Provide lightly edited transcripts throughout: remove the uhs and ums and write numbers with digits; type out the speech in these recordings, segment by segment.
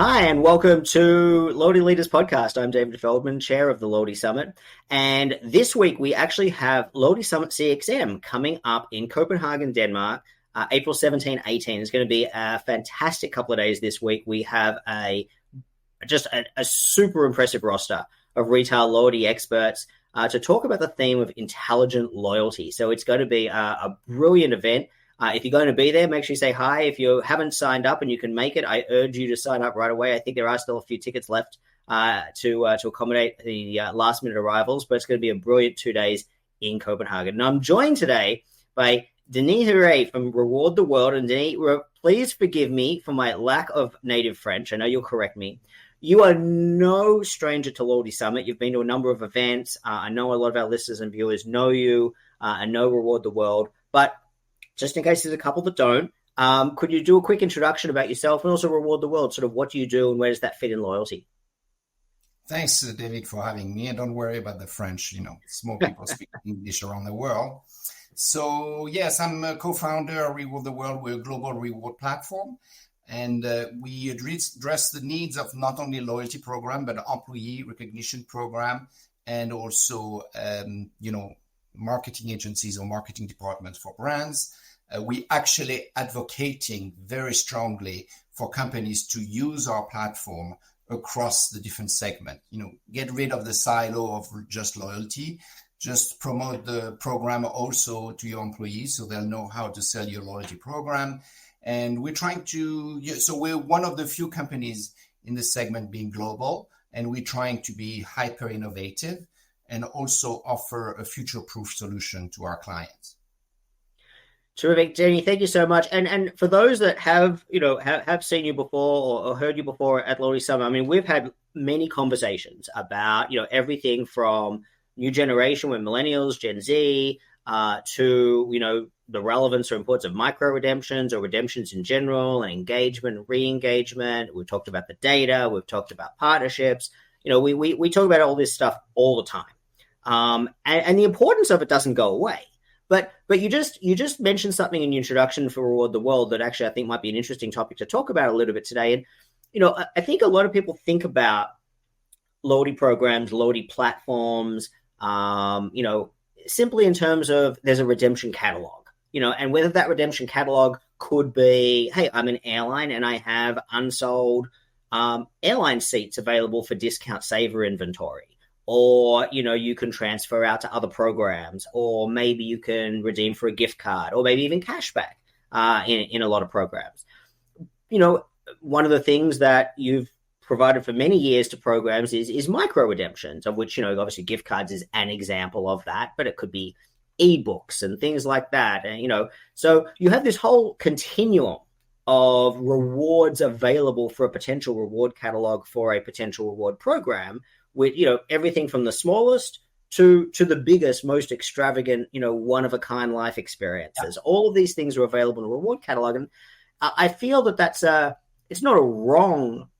Hi, and welcome to Loyalty Leaders Podcast. I'm David Feldman, chair of the Loyalty Summit. And this week we actually have Loyalty Summit CXM coming up in Copenhagen, Denmark, April 17, 18. It's going to be a fantastic couple of days this week. We have a super impressive roster of retail loyalty experts to talk about the theme of intelligent loyalty. So it's going to be a brilliant event. If you're going to be there, make sure you say hi. If you haven't signed up and you can make it, I urge you to sign up right away. I think there are still a few tickets left to accommodate the last-minute arrivals, but it's going to be a brilliant 2 days in Copenhagen. And I'm joined today by Denis Hure from Reward the World. And Denis, please forgive me for my lack of native French. I know you'll correct me. You are no stranger to Loyalty Summit. You've been to a number of events. I know a lot of our listeners and viewers know you and know Reward the World, but just in case there's a couple that don't, could you do a quick introduction about yourself and also Reward the World? Sort of what do you do and where does that fit in loyalty? Thanks, David, for having me. And don't worry about the French. It's more people speak English around the world. So, yes, I'm a co-founder of Reward the World. We're a global reward platform. And we address the needs of not only loyalty program, but employee recognition program and also, marketing agencies or marketing departments for brands. We actually advocating very strongly for companies to use our platform across the different segments. Get rid of the silo of just loyalty. Just promote the program also to your employees so they'll know how to sell your loyalty program. And we're trying to, so we're one of the few companies in the segment being global, and we're trying to be hyper innovative and also offer a future-proof solution to our clients. Terrific, Jenny. Thank you so much. And for those that have seen you before or heard you before at Loyalty Summit, I mean, we've had many conversations about everything from new generation with millennials, Gen Z, to the relevance or importance of micro redemptions or redemptions in general, and engagement, re-engagement. We've talked about the data. We've talked about partnerships. We talk about all this stuff all the time, and the importance of it doesn't go away. But you just mentioned something in your introduction for Reward the World that actually I think might be an interesting topic to talk about a little bit today. And I think a lot of people think about loyalty programs, loyalty platforms, simply in terms of there's a redemption catalog, and whether that redemption catalog could be, hey, I'm an airline and I have unsold airline seats available for discount saver inventory. Or, you can transfer out to other programs, or maybe you can redeem for a gift card, or maybe even cashback in a lot of programs. One of the things that you've provided for many years to programs is micro redemptions, of which, obviously gift cards is an example of that, but it could be ebooks and things like that. And, so you have this whole continuum of rewards available for a potential reward catalog for a potential reward program, with everything from the smallest to the biggest, most extravagant, one of a kind life experiences. Yeah. All of these things are available in the reward catalog, and I feel that it's not a wrong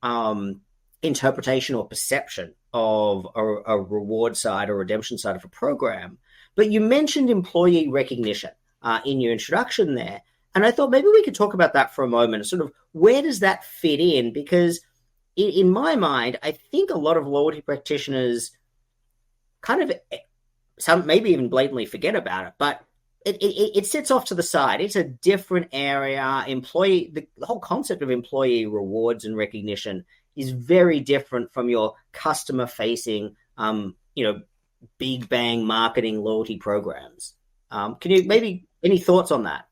interpretation or perception of a reward side or redemption side of a program. But you mentioned employee recognition in your introduction there, and I thought maybe we could talk about that for a moment. Sort of where does that fit in? Because in my mind, I think a lot of loyalty practitioners kind of, some maybe even blatantly forget about it, but it sits off to the side. It's a different area. The whole concept of employee rewards and recognition is very different from your customer-facing, big bang marketing loyalty programs. Can you maybe any thoughts on that?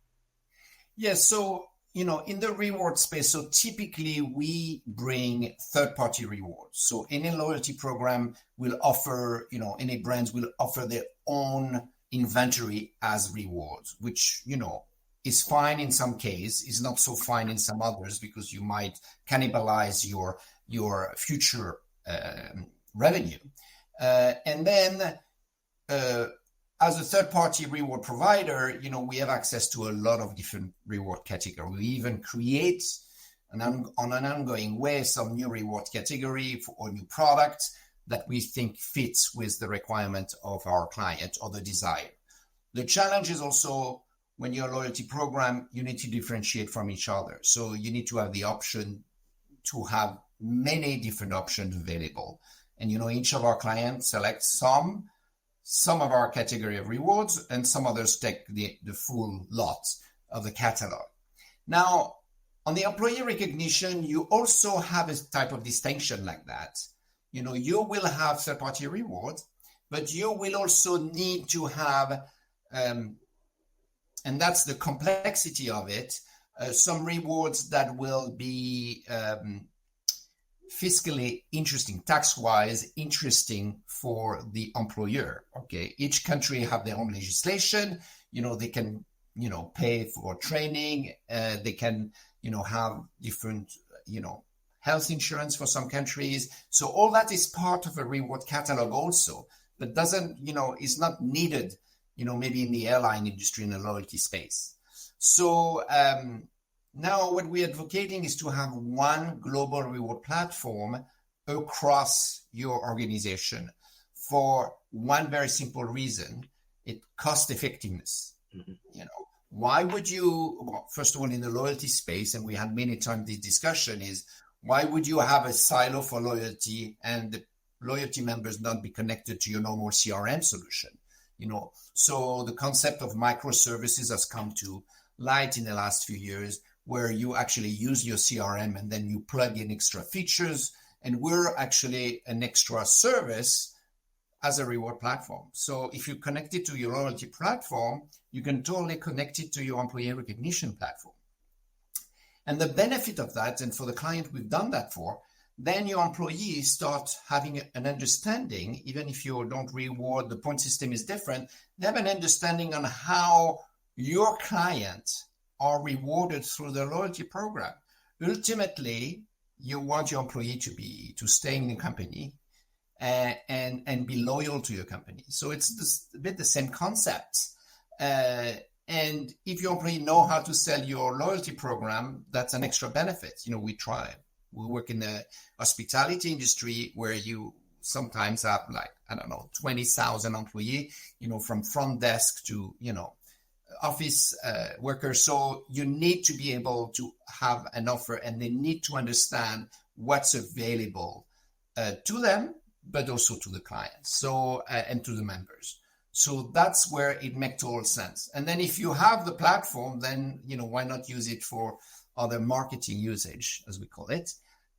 Yes. Yeah, so in the reward space, so typically we bring third-party rewards. So any loyalty program will offer, any brands will offer their own inventory as rewards, which, is fine in some cases, is not so fine in some others, because you might cannibalize your future revenue. And then as a third-party reward provider, we have access to a lot of different reward categories. We even create on an ongoing way some new reward category or new products that we think fits with the requirement of our client or the desire. The challenge is also when you're a loyalty program, you need to differentiate from each other. So you need to have the option to have many different options available. And, each of our clients selects some of our category of rewards, and some others take the full lot of the catalog. Now, on the employee recognition, you also have a type of distinction like that. You will have third-party rewards, but you will also need to have, and that's the complexity of it, some rewards that will be fiscally interesting, tax-wise interesting for the employer. Okay, each country have their own legislation. They can, pay for training. They can, have different, health insurance for some countries. So all that is part of a reward catalog also, but doesn't, is not needed, maybe in the airline industry, in the loyalty space. So now what we're advocating is to have one global reward platform across your organization for one very simple reason: it cost effectiveness. Mm-hmm. Why would you, well, first of all, in the loyalty space, and we had many times this discussion, is why would you have a silo for loyalty and the loyalty members not be connected to your normal CRM solution? So the concept of microservices has come to light in the last few years, where you actually use your CRM and then you plug in extra features, and we're actually an extra service as a reward platform. So if you connect it to your loyalty platform, you can totally connect it to your employee recognition platform. And the benefit of that, and for the client we've done that for, then your employees start having an understanding, even if you don't reward, the point system is different, they have an understanding on how your clients are rewarded through the loyalty program. Ultimately, you want your employee to stay in the company and be loyal to your company. So it's a bit the same concept. And if your employee know how to sell your loyalty program, that's an extra benefit. We work in the hospitality industry, where you sometimes have 20,000 employees, from front desk to, office workers. So you need to be able to have an offer, and they need to understand what's available to them, but also to the clients, and to the members. So that's where it makes total sense. And then if you have the platform, then, why not use it for other marketing usage, as we call it?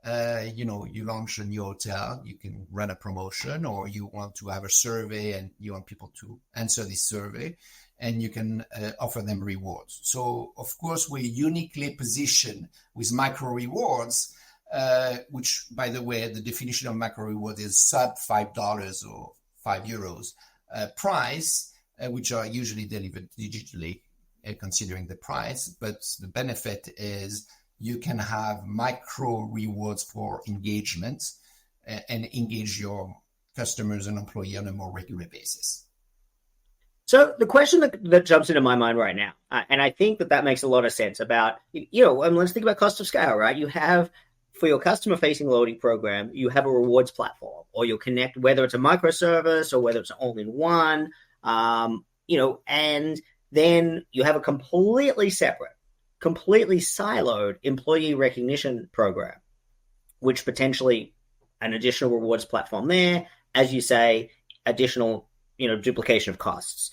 You launch a new hotel, you can run a promotion, or you want to have a survey and you want people to answer this survey, and you can offer them rewards. So, of course, we're uniquely positioned with micro rewards, which, by the way, the definition of micro reward is sub $5 or €5 price, which are usually delivered digitally, considering the price. But the benefit is you can have micro rewards for engagement and engage your customers and employee on a more regular basis. So the question that jumps into my mind right now, and I think that makes a lot of sense about, let's think about cost of scale, right? You have, for your customer-facing loyalty program, you have a rewards platform, or you'll connect, whether it's a microservice or whether it's all-in-one, and then you have a completely separate, completely siloed employee recognition program, which potentially an additional rewards platform there, as you say, additional duplication of costs.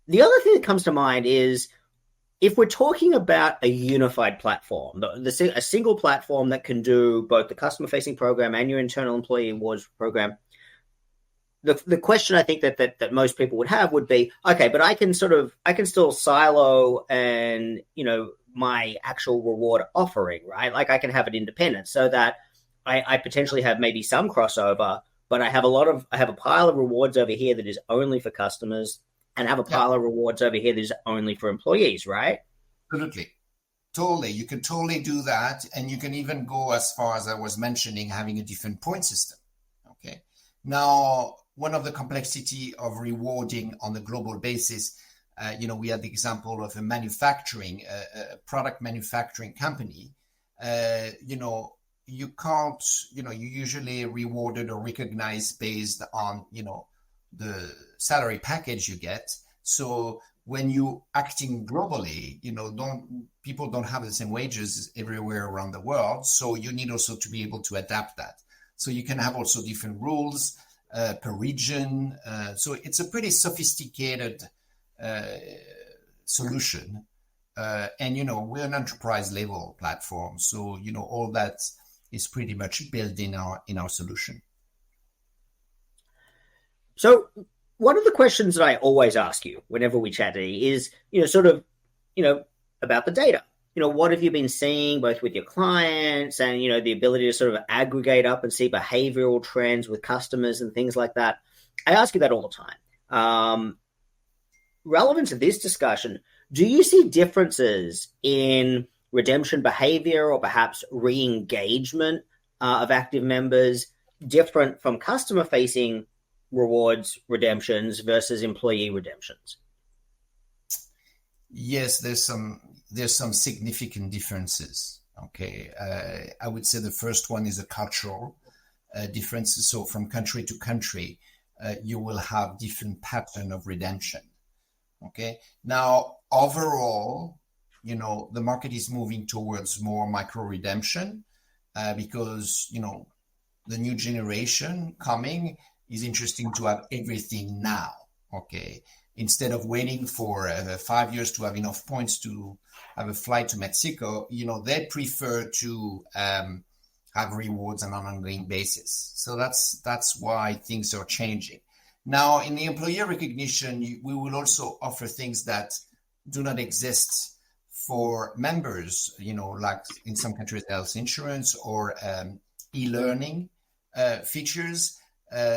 The other thing that comes to mind is, if we're talking about a unified platform, a single platform that can do both the customer-facing program and your internal employee rewards program, the question I think that most people would have would be, okay, but I can still silo and my actual reward offering, right? Like I can have it independent, so that I potentially have maybe some crossover, but I have a pile of rewards over here that is only for customers, and have a pile of rewards over here that is only for employees, right? Absolutely. Totally. You can totally do that. And you can even go as far as I was mentioning, having a different point system. Okay. Now, one of the complexity of rewarding on a global basis, we had the example of a product manufacturing company. You can't, you usually rewarded or recognized based on, the salary package you get. So when you acting globally, people don't have the same wages everywhere around the world. So you need also to be able to adapt that. So you can have also different rules per region. So it's a pretty sophisticated solution. And, we're an enterprise level platform. So, all that is pretty much built in our solution. So one of the questions that I always ask you whenever we chat is, about the data. What have you been seeing both with your clients and, the ability to sort of aggregate up and see behavioral trends with customers and things like that? I ask you that all the time. Relevant to this discussion, do you see differences in redemption behavior or perhaps re-engagement of active members different from customer-facing rewards redemptions versus employee redemptions? Yes, there's some significant differences. Okay, I would say the first one is a cultural differences. So from country to country, you will have different pattern of redemption. Okay, now overall, the market is moving towards more micro redemption because the new generation coming is interesting to have everything now. Okay, instead of waiting for 5 years to have enough points to have a flight to Mexico, they prefer to have rewards on an ongoing basis. So that's why things are changing. Now, in the employee recognition, we will also offer things that do not exist for members, like in some countries, health insurance or e-learning features.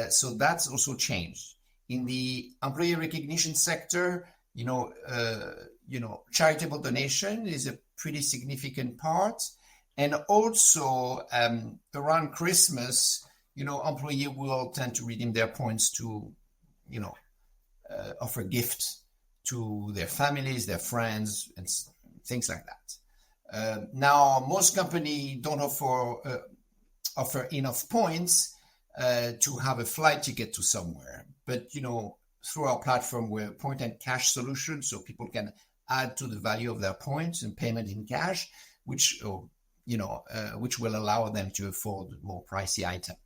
So that's also changed. In the employee recognition sector, charitable donation is a pretty significant part. And also around Christmas, employee will tend to redeem their points to, offer gifts to their families, their friends, and things like that. Now, most companies don't offer enough points to have a flight ticket to somewhere. But, through our platform, we're a point and cash solution, so people can add to the value of their points and payment in cash, which will allow them to afford more pricey items.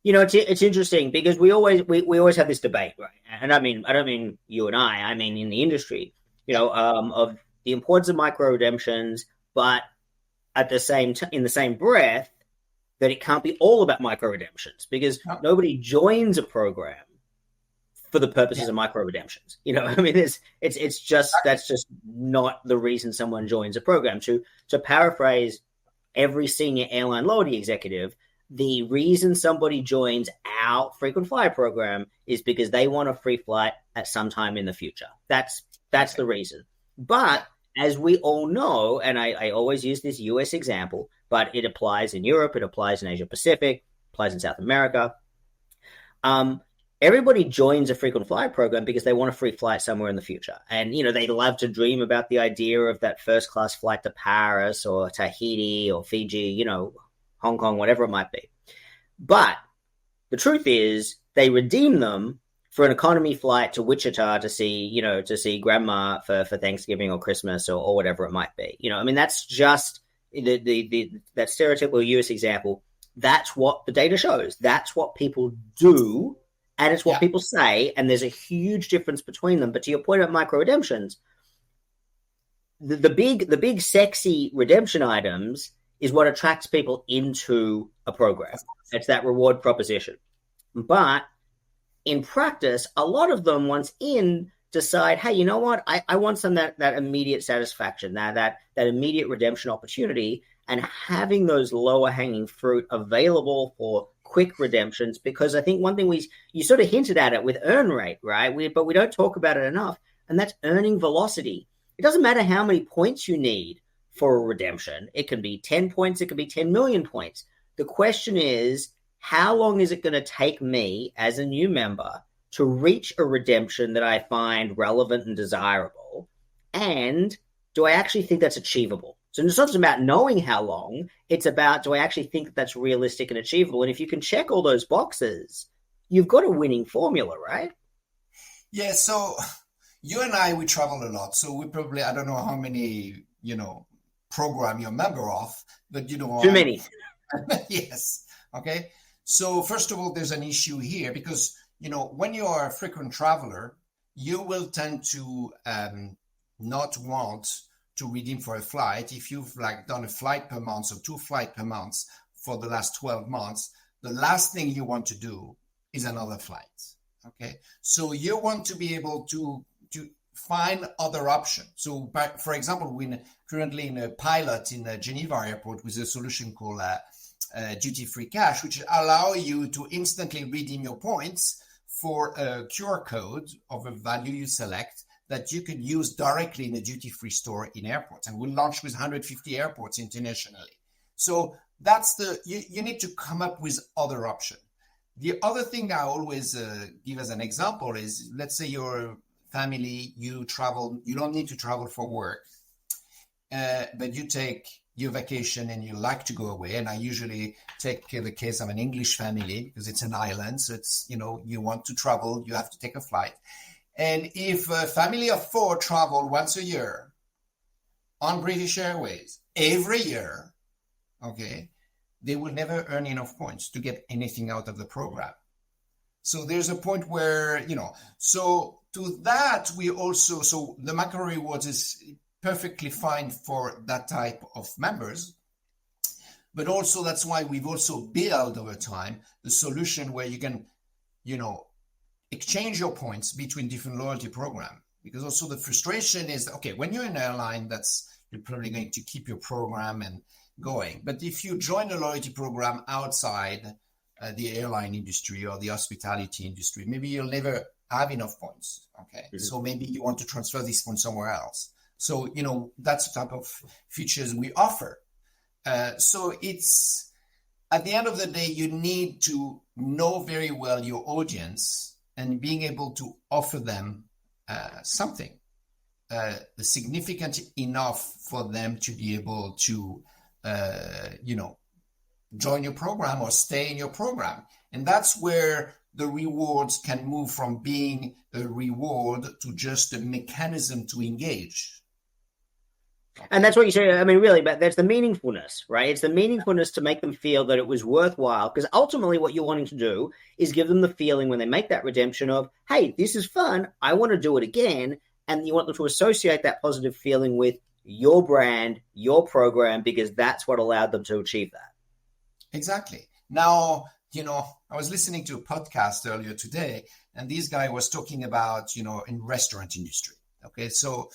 It's interesting because we always have this debate, right? And I don't mean you and I mean in the industry, of the importance of micro redemptions, but at the same in the same breath that it can't be all about micro redemptions because nobody joins a program for the purposes of micro redemptions. It's just that's just not the reason someone joins a program. To paraphrase every senior airline loyalty executive, the reason somebody joins our frequent flyer program is because they want a free flight at some time in the future. That's the reason. But as we all know, and I always use this US example, but it applies in Europe, it applies in Asia Pacific, applies in South America. Everybody joins a frequent flyer program because they want a free flight somewhere in the future. And, they love to dream about the idea of that first class flight to Paris or Tahiti or Fiji, Hong Kong, whatever it might be. But the truth is they redeem them for an economy flight to Wichita to see grandma for Thanksgiving or Christmas or whatever it might be. That's just that stereotypical US example. That's what the data shows. That's what people do. And it's what people say. And there's a huge difference between them. But to your point about micro redemptions, the big sexy redemption items is what attracts people into a program. It's that reward proposition. But in practice, a lot of them, once in, decide, hey, you know what? I want some that immediate satisfaction, that immediate redemption opportunity, and having those lower hanging fruit available for quick redemptions. Because I think one thing you sort of hinted at it with earn rate, right? But we don't talk about it enough, and that's earning velocity. It doesn't matter how many points you need for a redemption. It can be 10 points. It can be 10 million points. The question is, how long is it going to take me as a new member to reach a redemption that I find relevant and desirable? And do I actually think that's achievable? So it's not just about knowing how long. It's about, do I actually think that that's realistic and achievable? And if you can check all those boxes, you've got a winning formula, right? Yeah. So, you and I, we travel a lot. So we probably, I don't know how many, program you're a member of, but Too many. yes. Okay. So first of all, there's an issue here because, when you are a frequent traveler, you will tend to not want to redeem for a flight. If you've done a flight per month or 2 flights per month for the last 12 months, the last thing you want to do is another flight. Okay. So you want to be able to find other options. So, for example, we're currently in a pilot in Geneva Airport with a solution called duty-free cash, which allow you to instantly redeem your points for a QR code of a value you select that you can use directly in a duty-free store in airports. And we'll launch with 150 airports internationally. So that's you need to come up with other options. The other thing I always give as an example is, let's say you're family, you travel, you don't need to travel for work, but you take your vacation and you like to go away. And I usually take the case of an English family because it's an island. So it's, you want to travel, you have to take a flight. And if a family of 4 travel once a year on British Airways every year, okay, they will never earn enough points to get anything out of the program. So there's a point where, so to that, so the macro rewards is perfectly fine for that type of members. But also that's why we've also built over time the solution where you can, exchange your points between different loyalty programs. Because also the frustration is, okay, when you're an airline, you're probably going to keep your program and going. But if you join a loyalty program outside the airline industry or the hospitality industry, maybe you'll never have enough points. Okay. Mm-hmm. So maybe you want to transfer this from somewhere else. So, that's the type of features we offer. So it's, at the end of the day, you need to know very well your audience and being able to offer them something significant enough for them to be able to, join your program or stay in your program. And that's where the rewards can move from being a reward to just a mechanism to engage. And that's what you say. I mean, really, but there's the meaningfulness, right? It's the meaningfulness to make them feel that it was worthwhile, because ultimately what you're wanting to do is give them the feeling when they make that redemption of, hey, this is fun, I want to do it again. And you want them to associate that positive feeling with your brand, your program, because that's what allowed them to achieve that. Exactly. Now, I was listening to a podcast earlier today, and this guy was talking about, in restaurant industry. Okay. So,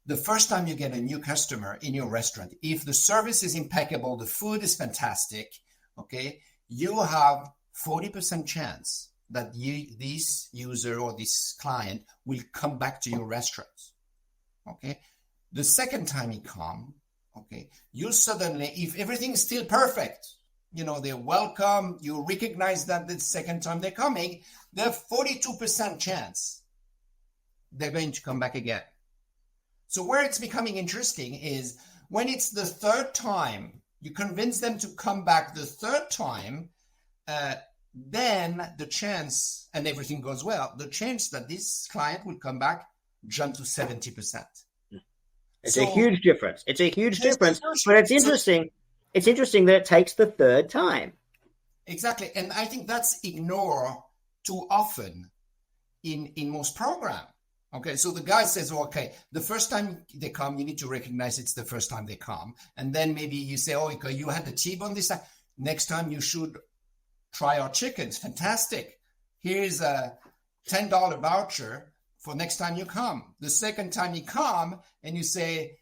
the first time you get a new customer in your restaurant, if the service is impeccable, the food is fantastic, okay, you have 40% chance that this user or this client will come back to your restaurant. Okay. The second time he come, okay, you suddenly, if everything is still perfect, they're welcome, you recognize that the second time they're coming, they have 42% chance they're going to come back again. So where it's becoming interesting is when it's the third time, you convince them to come back the third time, then the chance, and everything goes well, the chance that this client will come back jump to 70%. It's a huge difference. It's a huge difference, but it's interesting. It's interesting that it takes the third time. Exactly. And I think that's ignored too often in most programs. Okay, so the guy says, okay, the first time they come, you need to recognize it's the first time they come. And then maybe you say, okay, you had the T-bone this time. Next time you should try our chickens. Fantastic. Here's a $10 voucher for next time you come. The second time you come and you say,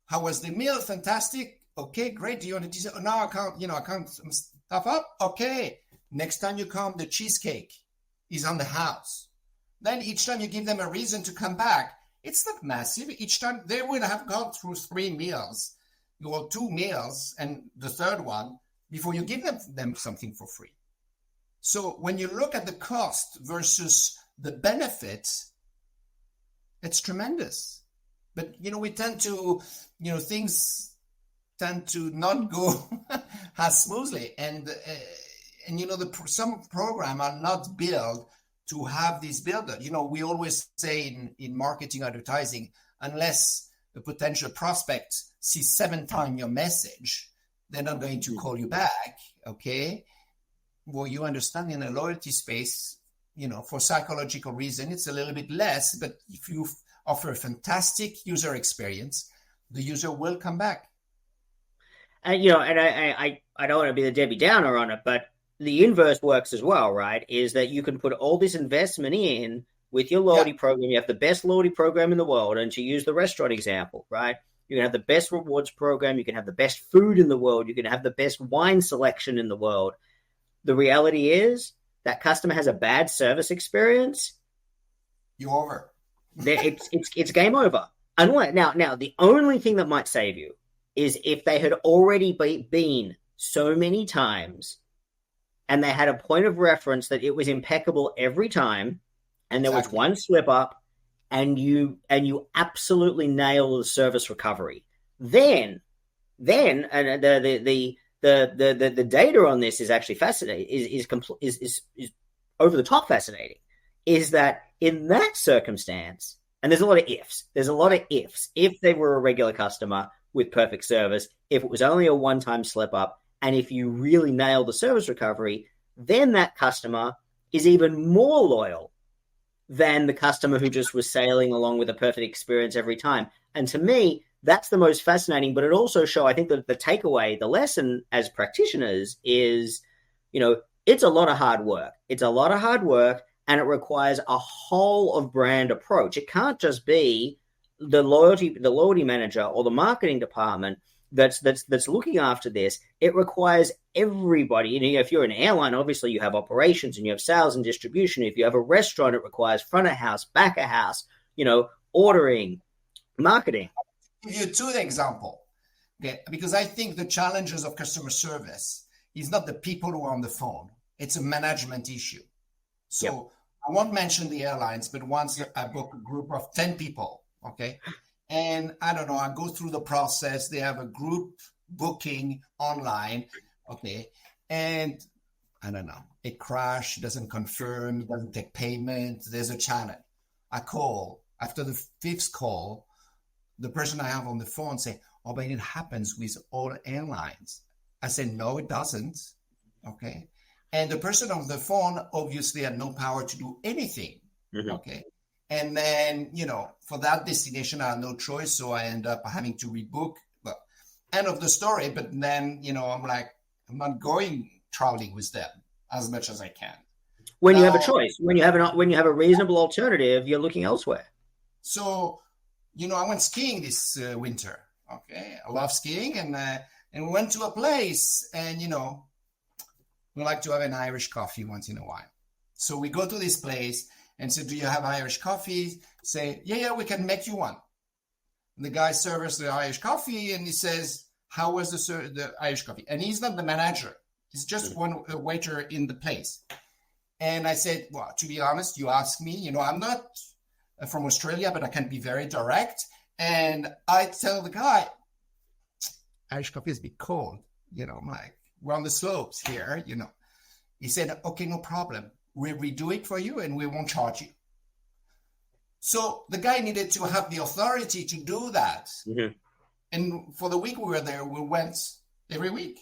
how was the meal? Fantastic. Okay, great. Do you want to say, no, I can't stuff up. Okay. Next time you come, the cheesecake is on the house. Then each time you give them a reason to come back, it's not massive. Each time they will have gone through 3 meals, or 2 meals, and the third one before you give them something for free. So when you look at the cost versus the benefit, it's tremendous. But, we tend to, things tend to not go as smoothly. And some programs are not built to have this build-up. We always say in marketing advertising, unless a potential prospect sees 7 times your message, they're not going to call you back, okay? Well, you understand in the loyalty space, for psychological reason, it's a little bit less, but if you offer a fantastic user experience, the user will come back. And, I don't want to be the Debbie Downer on it, but the inverse works as well, right? Is that you can put all this investment in with your loyalty program. You have the best loyalty program in the world. And to use the restaurant example, right? You can have the best rewards program. You can have the best food in the world. You can have the best wine selection in the world. The reality is that customer has a bad service experience. You're over. It's game over. Now, the only thing that might save you is if they had already been so many times and they had a point of reference that it was impeccable every time, and there was one slip up, and you absolutely nail the service recovery. Then and the data on this is actually fascinating. Is over the top fascinating. Is that in that circumstance, and there's a lot of ifs. There's a lot of ifs. If they were a regular customer with perfect service, if it was only a one-time slip up, and if you really nail the service recovery, then that customer is even more loyal than the customer who just was sailing along with a perfect experience every time. And to me, that's the most fascinating, but it also shows, I think, that the takeaway, the lesson as practitioners is, it's a lot of hard work. It's a lot of hard work, and it requires a whole of brand approach. It can't just be the loyalty manager or the marketing department that's looking after this. It requires everybody. If you're an airline, obviously you have operations and you have sales and distribution. If you have a restaurant, it requires front of house, back of house, ordering, marketing. I'll give you 2 examples, okay? Because I think the challenges of customer service is not the people who are on the phone. It's a management issue. So I won't mention the airlines, but once I book a group of 10 people, okay? And I don't know, I go through the process. They have a group booking online, okay? And I don't know, it crashed, doesn't confirm, doesn't take payment. There's a challenge. I call. After the 5th call, the person I have on the phone say, "Oh, but it happens with all airlines." I said, "No, it doesn't." Okay. And the person on the phone obviously had no power to do anything. Mm-hmm. Okay. And then, for that destination, I had no choice. So I end up having to rebook. But end of the story. But then, I'm like, I'm not going traveling with them as much as I can. When you have a choice, when you have a reasonable alternative, you're looking elsewhere. So, I went skiing this winter. Okay. I love skiing. And we went to a place and, we like to have an Irish coffee once in a while. So we go to this place and say, "Do you have Irish coffee?" Say, yeah, we can make you one. And the guy serves us the Irish coffee and he says, "How was the Irish coffee?" And he's not the manager. He's just one waiter in the place. And I said, "Well, to be honest, you ask me, I'm not from Australia, but I can be very direct." And I tell the guy, "Irish coffee is a bit cold." I'm like, "We're on the slopes here, He said, "Okay, no problem. We'll redo it for you and we won't charge you." So the guy needed to have the authority to do that. Mm-hmm. And for the week we were there, we went every week,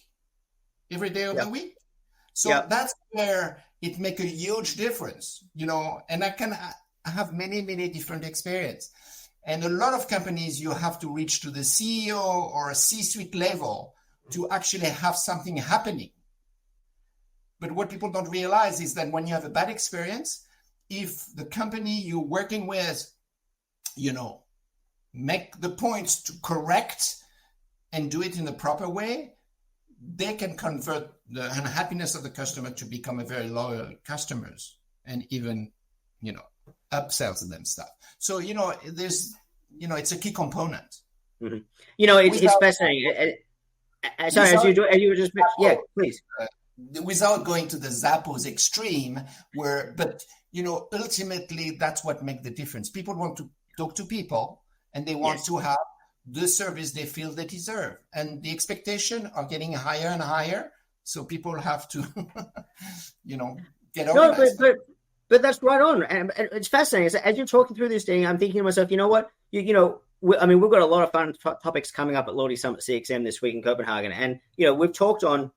every day of the week. So that's where it makes a huge difference, and I have many, many different experience. And a lot of companies, you have to reach to the CEO or a C-suite level to actually have something happening. But what people don't realize is that when you have a bad experience, if the company you're working with, make the points to correct and do it in the proper way, they can convert the unhappiness of the customer to become a very loyal customers and even, upsells them stuff. So, there's, it's a key component. Mm-hmm. It's fascinating. Sorry, as you were just, please. Without going to the Zappos extreme, but ultimately that's what makes the difference. People want to talk to people, and they want to have the service they feel they deserve, and the expectations are getting higher and higher. So people have to, get organized. But that's right on, and it's fascinating. So as you're talking through this thing, I'm thinking to myself, you know what, we've got a lot of fun topics coming up at Loyalty Summit CXM this week in Copenhagen, and we've talked on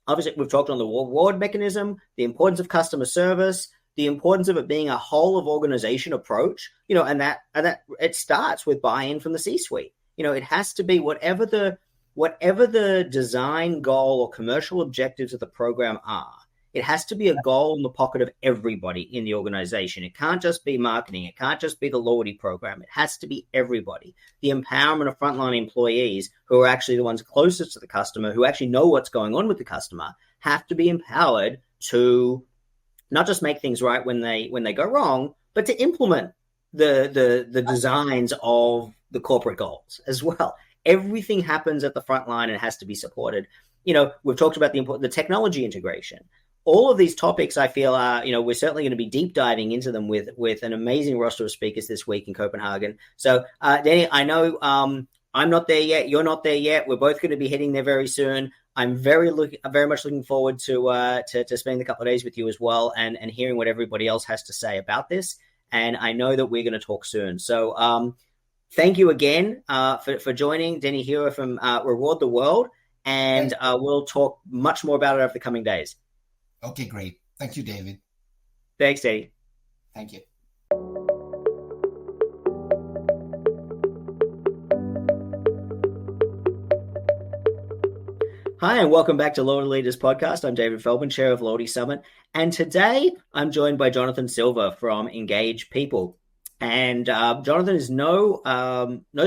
the reward mechanism, the importance of customer service, the importance of it being a whole of organization approach, and that it starts with buy-in from the C-suite. It has to be whatever the design goal or commercial objectives of the program are. It has to be a goal in the pocket of everybody in the organization. It can't just be marketing. It can't just be the loyalty program. It has to be everybody. The empowerment of frontline employees, who are actually the ones closest to the customer, who actually know what's going on with the customer, have to be empowered to not just make things right when they go wrong, but to implement the designs of the corporate goals as well. Everything happens at the front line and has to be supported. We've talked about the technology integration. All of these topics, I feel, are, we're certainly going to be deep diving into them with an amazing roster of speakers this week in Copenhagen. So, Danny, I know I'm not there yet. You're not there yet. We're both going to be heading there very soon. I'm very much looking forward to spending a couple of days with you as well and hearing what everybody else has to say about this. And I know that we're going to talk soon. So thank you again for joining, Denis Hure from Reward the World. And we'll talk much more about it over the coming days. Okay, great. Thank you, David. Thanks, Danny. Thank you. Hi, and welcome back to Loyalty Leaders Podcast. I'm David Feldman, Chair of Loyalty Summit. And today I'm joined by Jonathan Silver from Engage People. And Jonathan is no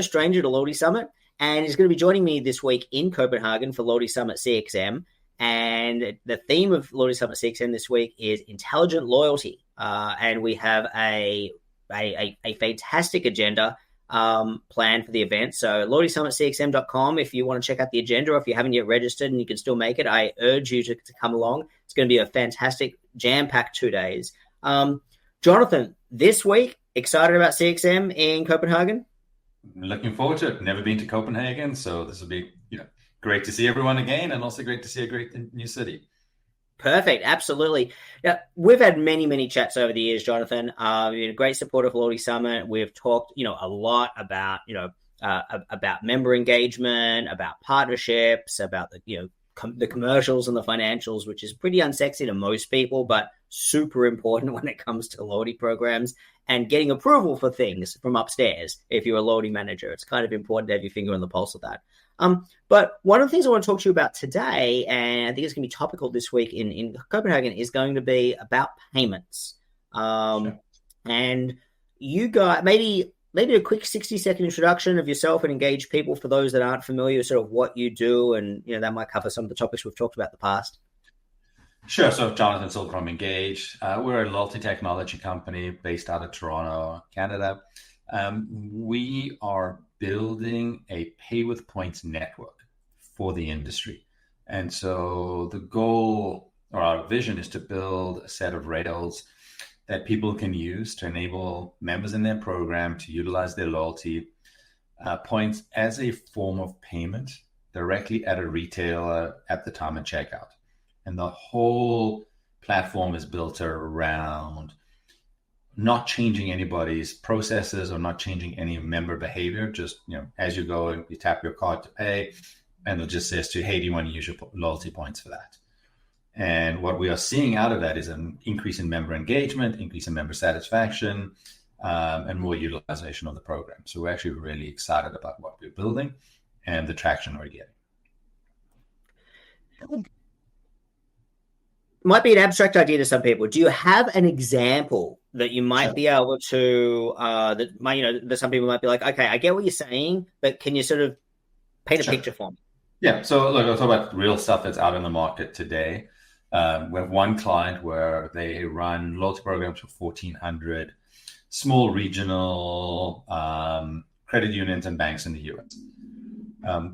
stranger to Loyalty Summit, and he's going to be joining me this week in Copenhagen for Loyalty Summit CXM. And the theme of Loyalty Summit CXM this week is intelligent loyalty. And we have a fantastic agenda planned for the event. So loyaltysummitcxm.com if you want to check out the agenda, or if you haven't yet registered and you can still make it, I urge you to come along. It's going to be a fantastic, jam-packed 2 days. Jonathan, this week, excited about CXM in Copenhagen? Looking forward to it. Never been to Copenhagen, so this will be great to see everyone again, and also great to see a great new city. Perfect. Absolutely. Now, we've had many chats over the years, Jonathan. Great support of Loyalty Summit. We've talked, a lot about, about member engagement, about partnerships, about the commercials and the financials, which is pretty unsexy to most people, but super important when it comes to loyalty programs and getting approval for things from upstairs. If you're a loyalty manager, it's kind of important to have your finger on the pulse of that. But one of the things I want to talk to you about today, and I think it's going to be topical this week in Copenhagen, is going to be about payments. Sure. And you got maybe a quick 60-second introduction of yourself and Engage People for those that aren't familiar, sort of what you do, and that might cover some of the topics we've talked about in the past. Sure. So Jonathan Silver from Engage. We're a loyalty technology company based out of Toronto, Canada. We are building a pay with points network for the industry. And so the goal, or our vision, is to build a set of rails that people can use to enable members in their program to utilize their loyalty points as a form of payment directly at a retailer at the time of checkout. And the whole platform is built around not changing anybody's processes or not changing any member behavior. Just, as you go, you tap your card to pay, and it just says to you, hey, do you want to use your loyalty points for that? And what we are seeing out of that is an increase in member engagement, increase in member satisfaction, and more utilization of the program. So we're actually really excited about what we're building and the traction we're getting. Might be an abstract idea to some people. Do you have an example that you might be able to, that some people might be like, okay, I get what you're saying, but can you sort of paint a picture for me? Yeah. So look, I'll talk about real stuff that's out in the market today. We have one client where they run loyalty programs for 1,400 small regional credit unions and banks in the US.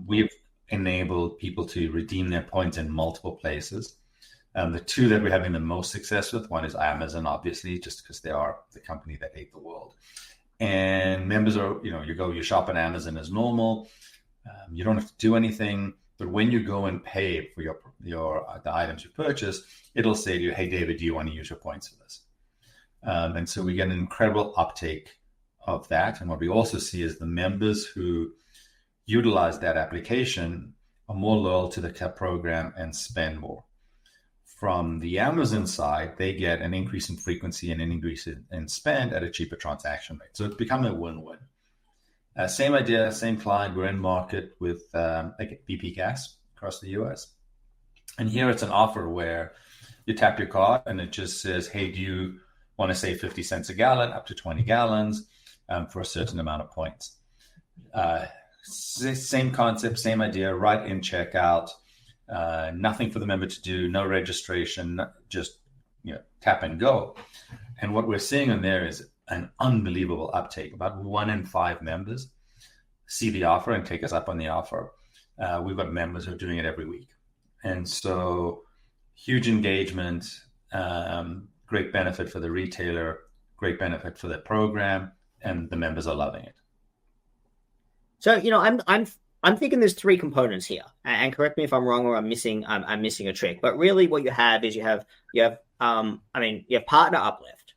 We've enabled people to redeem their points in multiple places. The two that we're having the most success with, one is Amazon, obviously, just because they are the company that ate the world. And members are, you shop at Amazon as normal. You don't have to do anything. But when you go and pay for the items you purchase, it'll say to you, hey, David, do you want to use your points for this? And so we get an incredible uptake of that. And what we also see is the members who utilize that application are more loyal to the program and spend more. From the Amazon side, they get an increase in frequency and an increase in spend at a cheaper transaction rate. So it's become a win-win. Same idea, same client. We're in market with BP Gas across the US. And here it's an offer where you tap your card and it just says, hey, do you want to save 50 cents a gallon, up to 20 gallons for a certain amount of points? Same concept, same idea, right in checkout. Nothing for the member to do, no registration, just tap and go. And what we're seeing in there is an unbelievable uptake. About 1 in 5 members see the offer and take us up on the offer. We've got members who are doing it every week. And so huge engagement, great benefit for the retailer, great benefit for the program, and the members are loving it. So, I'm thinking there's 3 components here, and correct me if I'm wrong or I'm missing a trick. But really, what you have is you have partner uplift,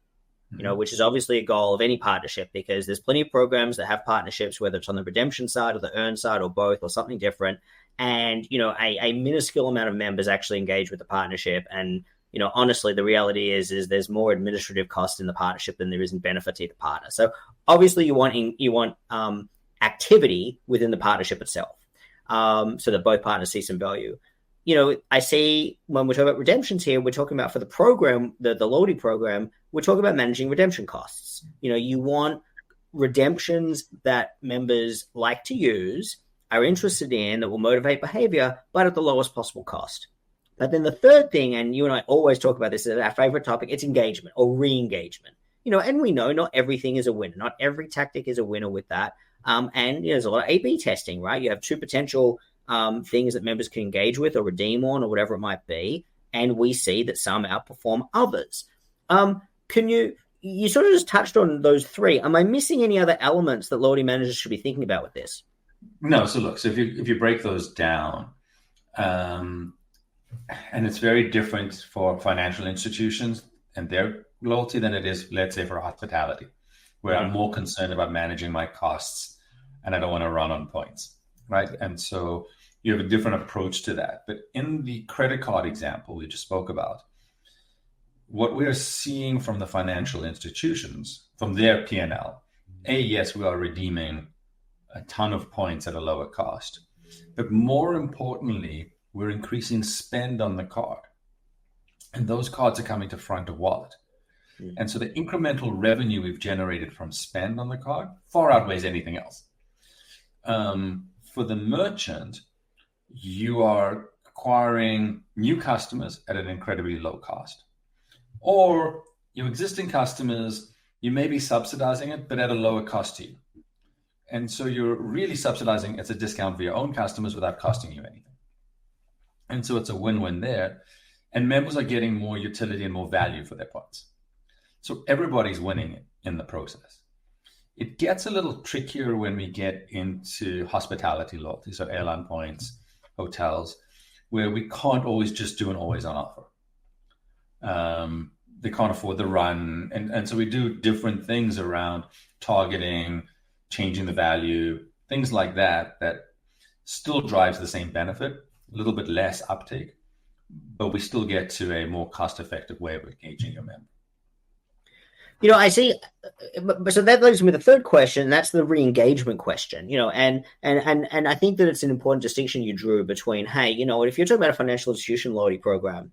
which is obviously a goal of any partnership, because there's plenty of programs that have partnerships, whether it's on the redemption side or the earn side or both or something different. And a minuscule amount of members actually engage with the partnership, and honestly, the reality is there's more administrative cost in the partnership than there is in benefit to the partner. So obviously, you want activity within the partnership itself, so that both partners see some value. I see when we're talking about redemptions here, we're talking about for the program, the loyalty program, we're talking about managing redemption costs. You want redemptions that members like to use, are interested in, that will motivate behavior, but at the lowest possible cost. But then the third thing, and you and I always talk about this, is our favorite topic, it's engagement or re-engagement. And we know not everything is a winner. Not every tactic is a winner with that. And there's a lot of A/B testing, right? You have 2 potential things that members can engage with or redeem on or whatever it might be. And we see that some outperform others. You sort of just touched on those 3. Am I missing any other elements that loyalty managers should be thinking about with this? No. So look, if you break those down, and it's very different for financial institutions and their loyalty than it is, let's say, for hospitality, where I'm more concerned about managing my costs and I don't want to run on points, right? And so you have a different approach to that. But in the credit card example we just spoke about, what we're seeing from the financial institutions, from their P&L, yes, we are redeeming a ton of points at a lower cost. But more importantly, we're increasing spend on the card. And those cards are coming to front of wallet. And so the incremental revenue we've generated from spend on the card far outweighs anything else. For the merchant, you are acquiring new customers at an incredibly low cost. Or your existing customers, you may be subsidizing it, but at a lower cost to you. And so you're really subsidizing as a discount for your own customers without costing you anything. And so it's a win-win there. And members are getting more utility and more value for their points. So everybody's winning in the process. It gets a little trickier when we get into hospitality loyalty, so airline points, hotels, where we can't always just do an always-on offer. They can't afford the run. And so we do different things around targeting, changing the value, things like that still drives the same benefit, a little bit less uptake, but we still get to a more cost-effective way of engaging your member. I see. So that leads me to the third question, and that's the re-engagement question. And I think that it's an important distinction you drew between, hey, if you're talking about a financial institution loyalty program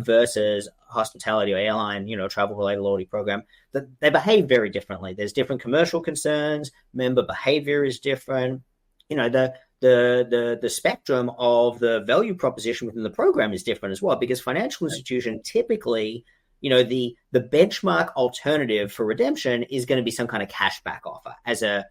versus hospitality or airline, travel-related loyalty program, that they behave very differently. There's different commercial concerns. Member behavior is different. The spectrum of the value proposition within the program is different as well, because financial institution typically, the benchmark alternative for redemption is going to be some kind of cashback offer as a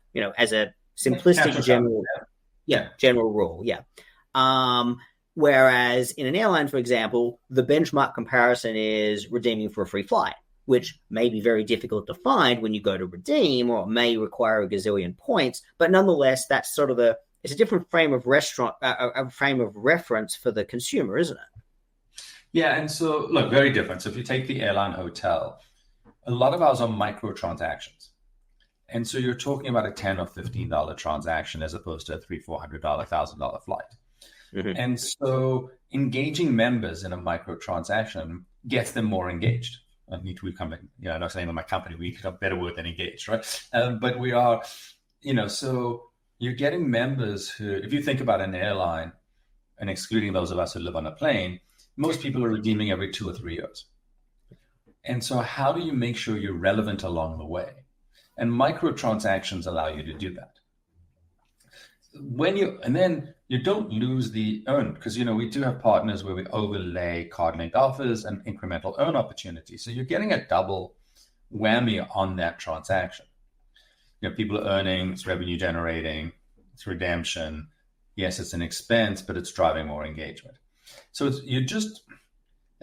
simplistic general rule. Yeah. Whereas in an airline, for example, the benchmark comparison is redeeming for a free flight, which may be very difficult to find when you go to redeem, or it may require a gazillion points. But nonetheless, that's sort of it's a different frame of frame of reference for the consumer, isn't it? Yeah, and so look, very different. So if you take the airline hotel, a lot of ours are microtransactions. And so you're talking about a $10 or $15 transaction as opposed to a $300, $400, $1,000 flight. Mm-hmm. And so engaging members in a microtransaction gets them more engaged. I need to become, I'm not saying in my company, we have a better word than engaged, right? But we are, so you're getting members who, if you think about an airline and excluding those of us who live on a plane, most people are redeeming every 2 or 3 years. And so how do you make sure you're relevant along the way? And microtransactions allow you to do that. And then you don't lose the earn, because we do have partners where we overlay card-linked offers and incremental earn opportunities. So you're getting a double whammy on that transaction. People are earning, it's revenue generating, it's redemption. Yes, it's an expense, but it's driving more engagement. So at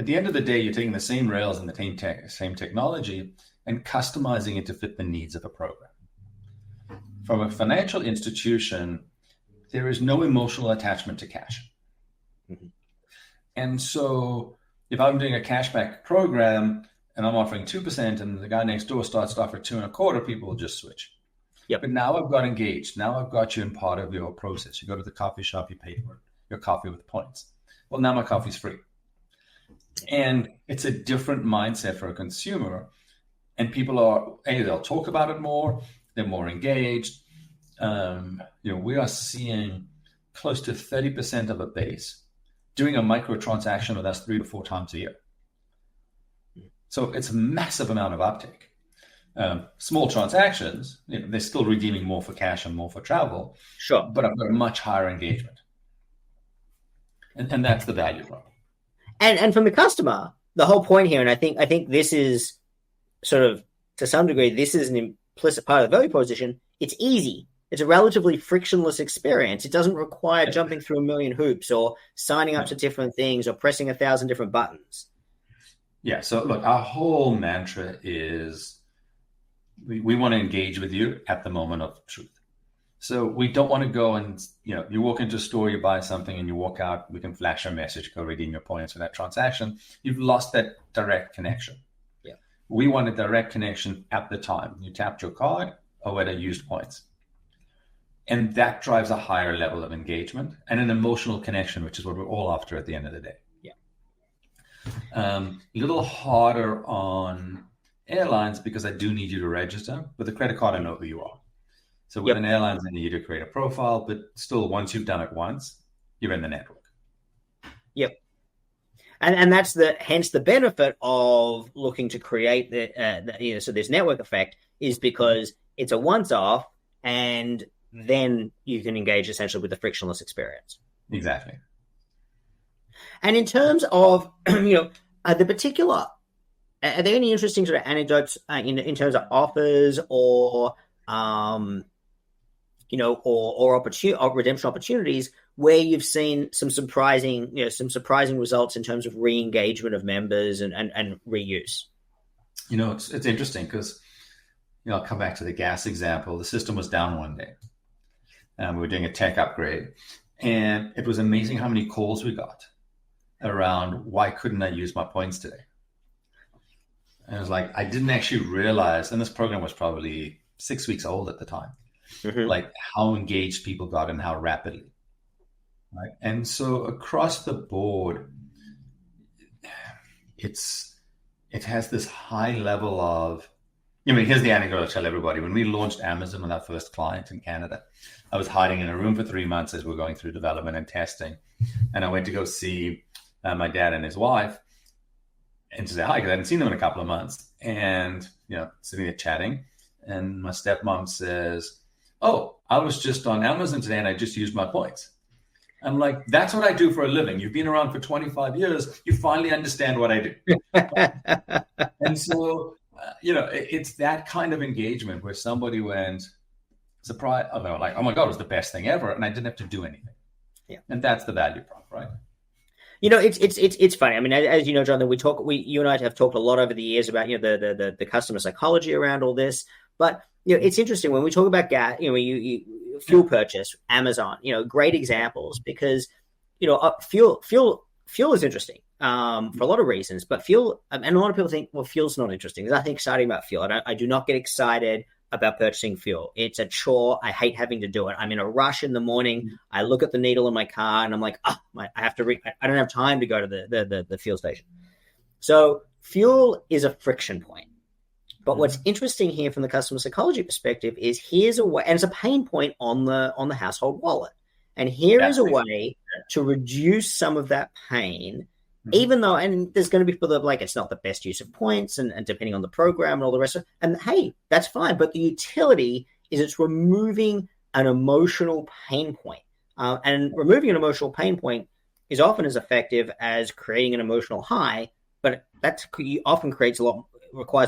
the end of the day, you're taking the same rails and the same technology and customizing it to fit the needs of a program. From a financial institution, there is no emotional attachment to cash. Mm-hmm. And so if I'm doing a cashback program and I'm offering 2% and the guy next door starts to offer 2.25%, people will just switch. Yep. But now I've got engaged. Now I've got you in part of your process. You go to the coffee shop, you pay for your coffee with points. Well, now my coffee's free. And it's a different mindset for a consumer. And people are, they'll talk about it more, they're more engaged. We are seeing close to 30% of a base doing a microtransaction with us 3 to 4 times a year. So it's a massive amount of uptake. Small transactions, they're still redeeming more for cash and more for travel. Sure. But I've got a much higher engagement. And that's the value prop. And from the customer, the whole point here, and I think this is sort of, to some degree, this is an implicit part of the value proposition. It's easy. It's a relatively frictionless experience. It doesn't require jumping through a million hoops or signing up to different things or pressing 1,000 different buttons. Yeah. So look, our whole mantra is we want to engage with you at the moment of truth. So we don't want to go and, you walk into a store, you buy something and you walk out, we can flash a message, go redeem your points for that transaction. You've lost that direct connection. Yeah. We want a direct connection at the time. You tapped your card or whether used points. And that drives a higher level of engagement and an emotional connection, which is what we're all after at the end of the day. Yeah. A little harder on airlines because I do need you to register. With a credit card, I know who you are. So with an airline, I need you to create a profile, but still, once you've done it once, you're in the network. Yep. And that's hence the benefit of looking to create so this network effect is because it's a once-off, and then you can engage essentially with the frictionless experience. Exactly. And in terms of, the particular, are there any interesting sort of anecdotes in terms of offers or, or redemption opportunities where you've seen some surprising results in terms of re-engagement of members and reuse? It's interesting because, I'll come back to the gas example. The system was down one day. We were doing a tech upgrade, and it was amazing how many calls we got around why couldn't I use my points today? And I was like, I didn't actually realize, and this program was probably 6 weeks old at the time, like how engaged people got and how rapidly. Right. And so across the board, it has this high level of, here's the anecdote I'll tell everybody. When we launched Amazon with our first client in Canada, I was hiding in a room for 3 months as we were going through development and testing. And I went to go see my dad and his wife and to say hi, because I hadn't seen them in a couple of months. And, sitting there chatting. And my stepmom says, "Oh, I was just on Amazon today and I just used my points." I'm like, that's what I do for a living. You've been around for 25 years. You finally understand what I do. And so, it's that kind of engagement where somebody went surprised, like, oh my God, it was the best thing ever. And I didn't have to do anything. Yeah. And that's the value prop, right? It's funny. I mean, as you know, Jonathan, you and I have talked a lot over the years about, the customer psychology around all this. But, it's interesting when we talk about gas, fuel purchase, Amazon, great examples because, fuel fuel is interesting for a lot of reasons, but fuel, and a lot of people think, well, fuel's not interesting. There's nothing exciting about fuel. I do not get excited about purchasing fuel. It's a chore. I hate having to do it. I'm in a rush in the morning. I look at the needle in my car and I'm like, I have to, I don't have time to go to the fuel station. So fuel is a friction point. But what's interesting here from the customer psychology perspective is here's a way, and it's a pain point on the household wallet. And here is a way to reduce some of that pain, even though, and there's going to be people that are like, it's not the best use of points and depending on the program and all the rest of it. And hey, that's fine. But the utility is it's removing an emotional pain point. And removing an emotional pain point is often as effective as creating an emotional high, but that often requires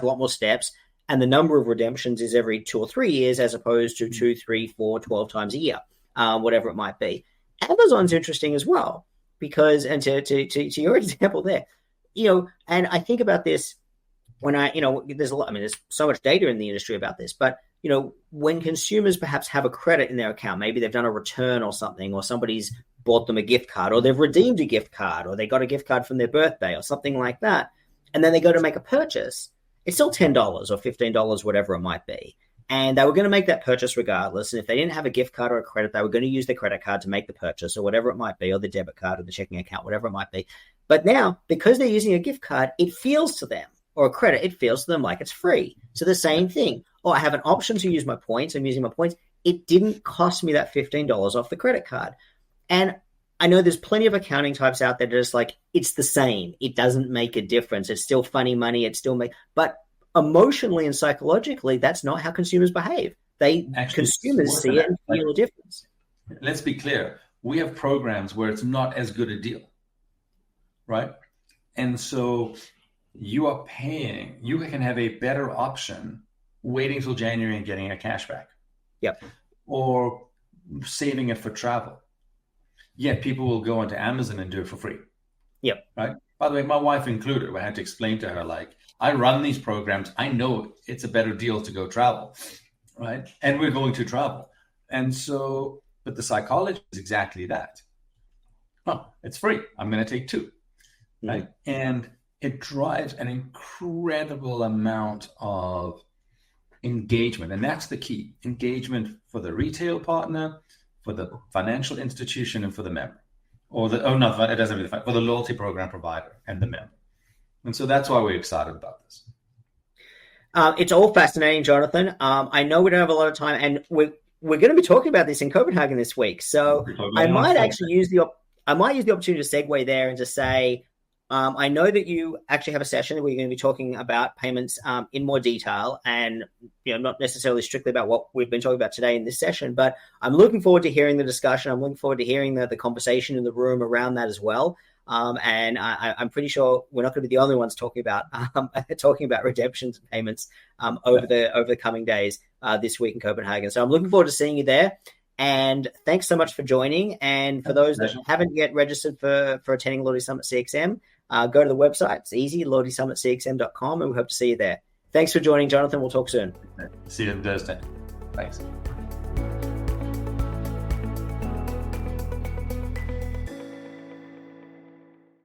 a lot more steps. And the number of redemptions is every 2 or 3 years as opposed to 2, 3, 4, 12 times a year. Whatever it might be. Amazon's interesting as well because, and to your example there, and I think about this when there's there's so much data in the industry about this, but, when consumers perhaps have a credit in their account, maybe they've done a return or something, or somebody's bought them a gift card, or they've redeemed a gift card, or they got a gift card from their birthday or something like that. And then they go to make a purchase. It's still $10 or $15, whatever it might be. And they were going to make that purchase regardless. And if they didn't have a gift card or a credit, they were going to use their credit card to make the purchase or whatever it might be, or the debit card or the checking account, whatever it might be. But now, because they're using a gift card, it feels to them, or a credit, it feels to them like it's free. So the same thing. I have an option to use my points. I'm using my points. It didn't cost me that $15 off the credit card. And I know there's plenty of accounting types out there that are just like, it's the same. It doesn't make a difference. It's still funny money. But emotionally and psychologically, that's not how consumers behave. Consumers see it and feel a difference. Let's be clear. We have programs where it's not as good a deal, right? And so you can have a better option waiting till January and getting a cashback. Yep. Or saving it for travel. Yet people will go onto Amazon and do it for free. Yep. Right? By the way, my wife included, I had to explain to her, like, I run these programs. I know it's a better deal to go travel, right? And we're going to travel. And so, but the psychology is exactly that. It's free. I'm going to take 2, right? And it drives an incredible amount of engagement. And that's the key. Engagement for the retail partner, for the financial institution, and for the member. For the loyalty program provider and the member. And so that's why we're excited about this. It's all fascinating, Jonathan. I know we don't have a lot of time, and we're going to be talking about this in Copenhagen this week. So I might actually use the opportunity to segue there and just say, I know that you actually have a session where you're going to be talking about payments in more detail, and not necessarily strictly about what we've been talking about today in this session. But I'm looking forward to hearing the discussion. I'm looking forward to hearing the conversation in the room around that as well. And I'm pretty sure we're not going to be the only ones talking about redemptions and payments over the coming days this week in Copenhagen. So I'm looking forward to seeing you there. And thanks so much for joining. And for those that haven't yet registered for attending Loyalty Summit CXM, go to the website. It's easy, loyaltysummitcxm.com, and we hope to see you there. Thanks for joining, Jonathan. We'll talk soon. See you Thursday. Thanks.